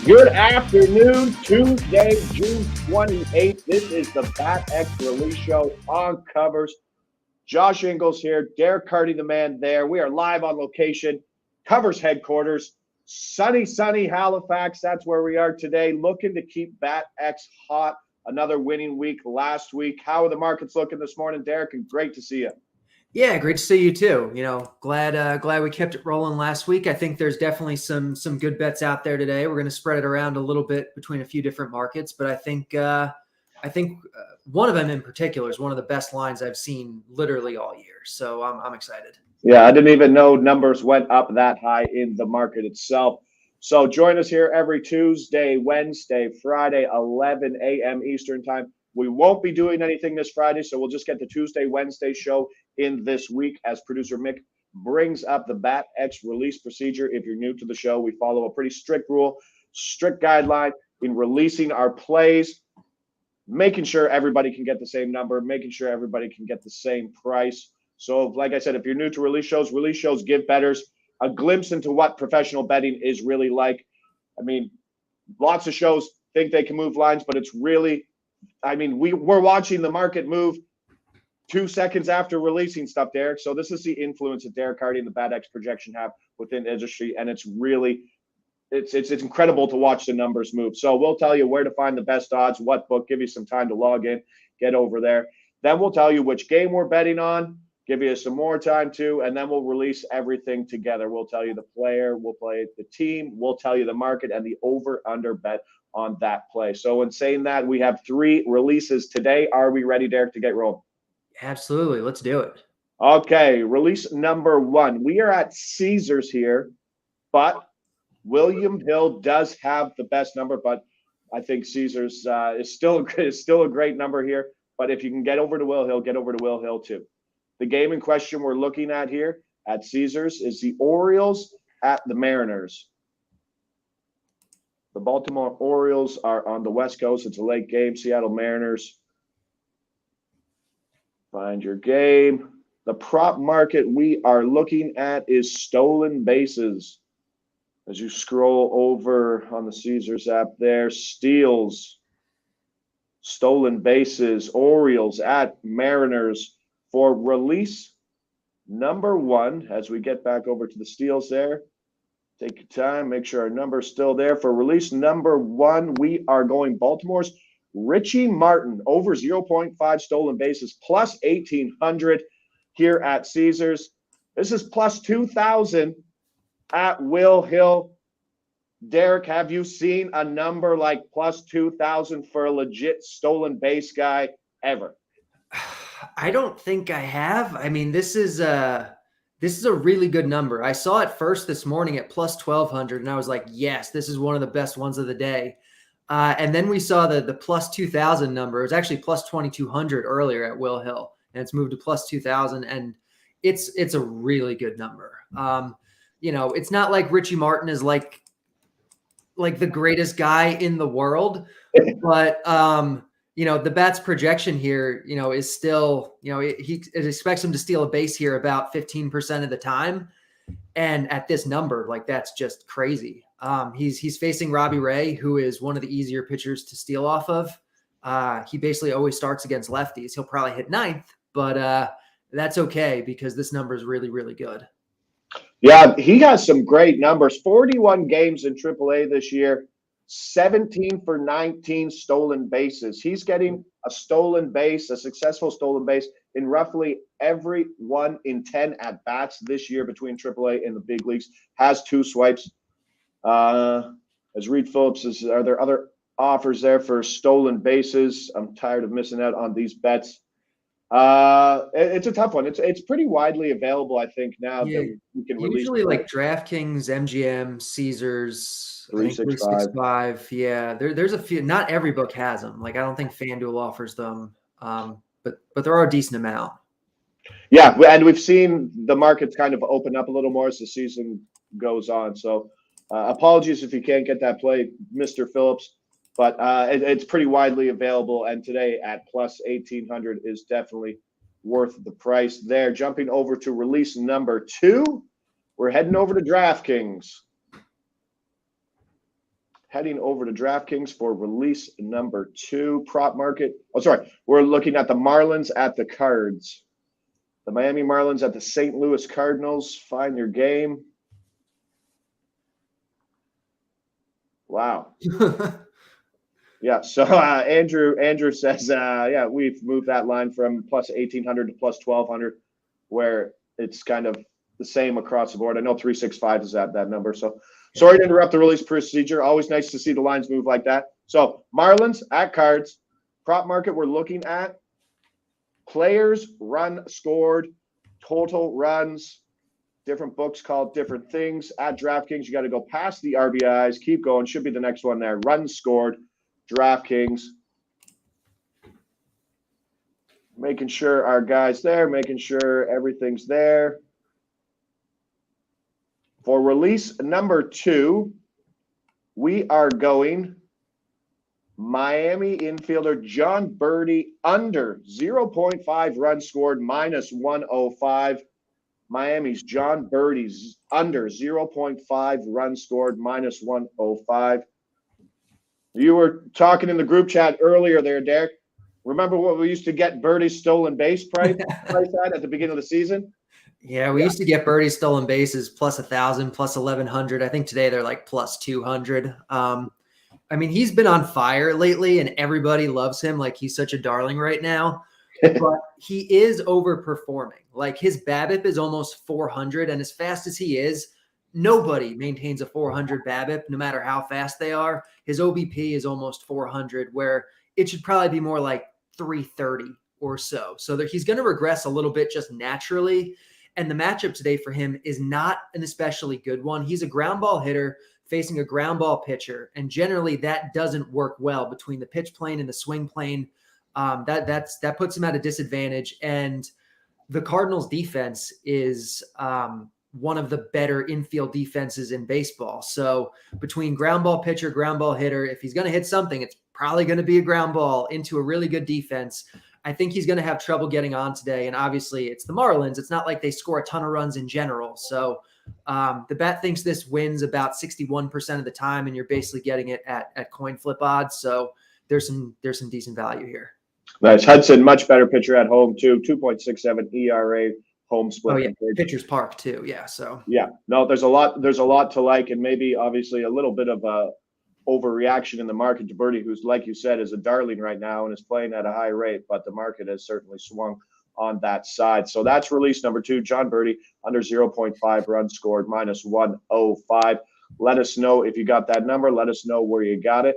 Good afternoon, Tuesday, June 28th. This is the BatX Release Show on Covers. Josh Ingles here, Derek Carty the man there. We are live on location, Covers headquarters, sunny Halifax. That's where we are today, looking to keep BatX hot. Another winning week last week. How are the markets looking this morning, Derek? And great to see you. Yeah, great to see you too. Glad we kept it rolling last week. I think there's definitely some good bets out there today. We're going to spread it around a little bit between a few different markets, but I think one of them in particular is one of the best lines I've seen literally all year. So I'm excited. Yeah, I didn't even know numbers went up that high in the market itself. So join us here every Tuesday, Wednesday, Friday, 11 a.m. Eastern time. We won't be doing anything this Friday, so we'll just get the Tuesday, Wednesday show in this week as producer Mick brings up the BatX release procedure. If you're new to the show, we follow a pretty strict guideline in releasing our plays, making sure everybody can get the same number, making sure everybody can get the same price. So like I said, if you're new to release shows give bettors a glimpse into what professional betting is really like. I mean, lots of shows think they can move lines, but it's really, we're watching the market move 2 seconds after releasing stuff, Derek. So this is the influence that Derek Carty and the BatX projection have within the industry, and it's really, it's incredible to watch the numbers move. So we'll tell you where to find the best odds, what book, give you some time to log in, get over there. Then we'll tell you which game we're betting on, give you some more time too, and then we'll release everything together. We'll tell you the player, we'll play the team, we'll tell you the market and the over-under bet on that play. So in saying that, we have 3 releases today. Are we ready, Derek, to get rolling? Absolutely. Let's do it. Okay, release number 1. We are at Caesars here, but WillHill does have the best number, but I think Caesars is still a great number here. But if you can get over to WillHill, get over to WillHill too. The game in question we're looking at here at Caesars is the Orioles at the Mariners. The Baltimore Orioles are on the West Coast. It's a late game. Seattle Mariners. Find your game. The prop market we are looking at is stolen bases. As you scroll over on the Caesars app there, steals, stolen bases, Orioles at Mariners for release number 1. As we get back over to the steals there, take your time, make sure our number is still there. For release number 1, we are going Baltimore's Richie Martin over 0.5 stolen bases plus 1,800 here at Caesars. This is plus 2,000 at WillHill. Derek, have you seen a number like plus 2,000 for a legit stolen base guy ever? I don't think I have. I mean, this is a really good number. I saw it first this morning at plus 1,200, and I was like, yes, this is one of the best ones of the day. And then we saw the plus 2,000 number. It was actually plus 2,200 earlier at WillHill, and it's moved to plus 2,000, and it's a really good number. It's not like Richie Martin is like the greatest guy in the world, but the Bats projection here, is still, it expects him to steal a base here about 15% of the time. And at this number, like, that's just crazy. He's facing Robbie Ray, who is one of the easier pitchers to steal off of. He basically always starts against lefties. He'll probably hit 9th, but that's okay because this number is really, really good. Yeah, he has some great numbers. 41 games in AAA this year, 17 for 19 stolen bases. He's getting a successful stolen base in roughly every 1 in 10 at-bats this year between AAA and the big leagues. Has 2 swipes. As Reed Phillips says, are there other offers there for stolen bases? I'm tired of missing out on these bets. It's a tough one. It's pretty widely available, I think, now that we can release. Usually like DraftKings, MGM, Caesars, 365. Yeah, there's a few. Not every book has them. Like, I don't think FanDuel offers them, but there are a decent amount. Yeah, and we've seen the markets kind of open up a little more as the season goes on. So apologies if you can't get that play, Mr. Phillips, but it's pretty widely available. And today at plus 1,800 is definitely worth the price there. Jumping over to release number 2, we're heading over to DraftKings. heading over to DraftKings for release number 2, prop market. Oh, sorry. We're looking at the Marlins at the Cards. The Miami Marlins at the St. Louis Cardinals. Find your game. Wow. Yeah. So Andrew says, yeah, we've moved that line from plus 1,800 to plus 1,200, where it's kind of the same across the board. I know 365 is at that number. So sorry to interrupt the release procedure. Always nice to see the lines move like that. So Marlins at Cards. Prop market we're looking at. Players, run scored, total runs. Different books call it different things. At DraftKings, you got to go past the RBIs. Keep going. Should be the next one there. Runs scored. DraftKings. Making sure our guy's there. Making sure everything's there. For release number 2, we are going Miami infielder John Birdie under 0.5 runs scored, minus 105. Miami's John Birdie's under 0.5 runs scored, minus 105. You were talking in the group chat earlier there, Derek. Remember what we used to get Birdie's stolen base price at the beginning of the season? Yeah, we used to get Birdie's stolen bases plus 1,000, plus 1,100. I think today they're like plus 200. I mean, he's been on fire lately and everybody loves him. Like he's such a darling right now, but he is overperforming. Like his BABIP is almost 400. And as fast as he is, nobody maintains a 400 BABIP, no matter how fast they are. His OBP is almost 400, where it should probably be more like 330 or so. So that he's going to regress a little bit just naturally. And the matchup today for him is not an especially good one. He's a ground ball hitter facing a ground ball pitcher. And generally that doesn't work well between the pitch plane and the swing plane. That puts him at a disadvantage. And the Cardinals defense is one of the better infield defenses in baseball. So between ground ball pitcher, ground ball hitter, if he's going to hit something, it's probably going to be a ground ball into a really good defense. I think he's going to have trouble getting on today. And obviously it's the Marlins. It's not like they score a ton of runs in general. So the bet thinks this wins about 61% of the time, and you're basically getting it at coin flip odds. So there's some decent value here. Nice. Hudson, much better pitcher at home too. 2.67 ERA, home split. Oh yeah, pitcher's park too. Yeah. So yeah, no, there's a lot to like, and maybe obviously a little bit of a overreaction in the market to Birdie, who's, like you said, is a darling right now and is playing at a high rate, but the market has certainly swung on that side. So that's release number 2, John Birdie under 0.5 runs scored, minus 105. Let us know if you got that number. Let us know where you got it.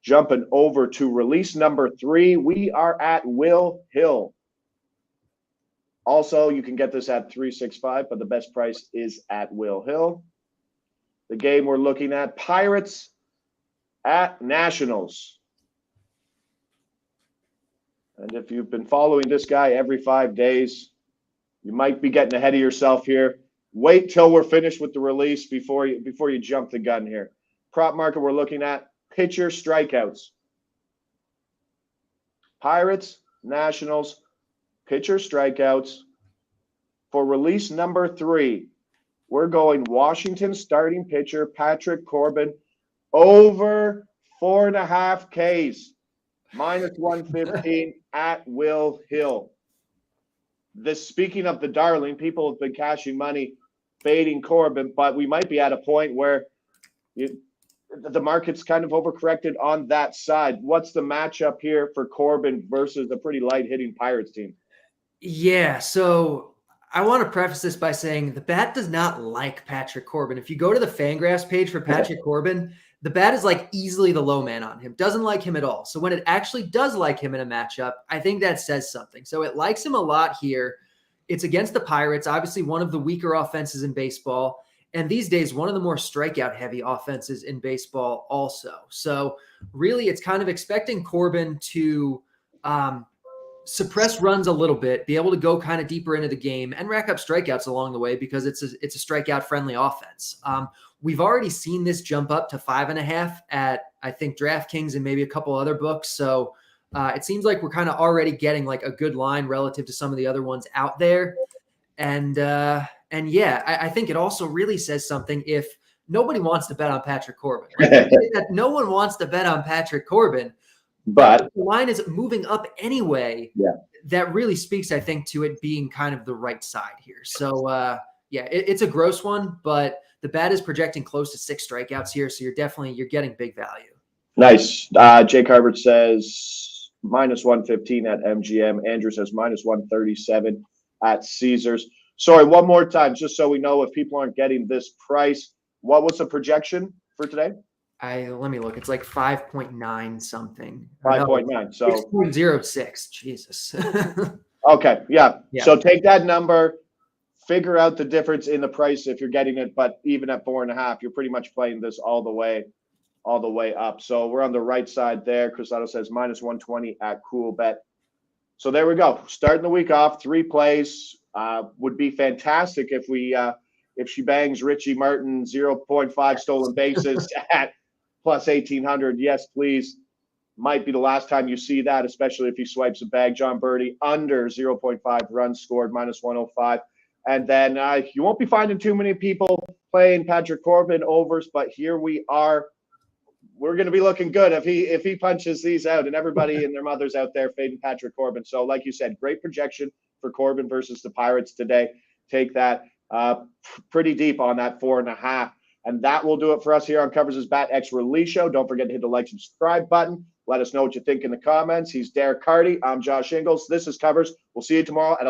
Jumping over to release number 3, we are at WillHill. Also, you can get this at 365, but the best price is at WillHill. The game we're looking at, Pirates at Nationals. And if you've been following this guy every 5 days, you might be getting ahead of yourself here. Wait till we're finished with the release before you jump the gun here. Prop market we're looking at, pitcher strikeouts. Pirates, Nationals, pitcher strikeouts. For release number 3, we're going Washington starting pitcher Patrick Corbin over 4.5 Ks, minus 115 at WillHill. Speaking of the darling, people have been cashing money fading Corbin, but we might be at a point where the market's kind of overcorrected on that side. What's the matchup here for Corbin versus a pretty light hitting Pirates team? Yeah, so I want to preface this by saying the bat does not like Patrick Corbin. If you go to the FanGraphs page for Patrick Corbin, the bat is like easily the low man on him. Doesn't like him at all. So when it actually does like him in a matchup, I think that says something. So it likes him a lot here. It's against the Pirates, obviously one of the weaker offenses in baseball. And these days, one of the more strikeout heavy offenses in baseball also. So really, it's kind of expecting Corbin to suppress runs a little bit, be able to go kind of deeper into the game and rack up strikeouts along the way because it's a strikeout friendly offense. We've already seen this jump up to 5.5 at, I think, DraftKings and maybe a couple other books. So it seems like we're kind of already getting like a good line relative to some of the other ones out there. And yeah, I think it also really says something if nobody wants to bet on Patrick Corbin. Like, no one wants to bet on Patrick Corbin. But the line is moving up anyway. Yeah. That really speaks, I think, to it being kind of the right side here. So, it's a gross one, but the bet is projecting close to 6 strikeouts here. So you're getting big value. Nice. Jake Harbert says -115 at MGM. Andrew says -137 at Caesars. Sorry, one more time, just so we know if people aren't getting this price. What was the projection for today? Let me look. It's like 5.9 something. 5.9. So 6.06. Jesus. Okay. Yeah. So take that number, figure out the difference in the price if you're getting it. But even at 4.5, you're pretty much playing this all the way up. So we're on the right side there. Crisato says -120 at Cool Bet. So there we go. Starting the week off, 3 plays. Would be fantastic if she bangs Richie Martin 0.5 stolen bases at plus 1,800. Yes, please. Might be the last time you see that, especially if he swipes a bag. John Birdie under 0.5 runs scored, -105. And then you won't be finding too many people playing Patrick Corbin overs, but here we are. We're going to be looking good if he punches these out, and everybody and their mothers out there fading Patrick Corbin. So like you said, great projection for Corbin versus the Pirates today. Take that pretty deep on that 4.5. And that will do it for us here on Covers' Bat X Release Show. Don't forget to hit the like, subscribe button. Let us know what you think in the comments. He's Derek Carty. I'm Josh Ingles. This is Covers. We'll see you tomorrow at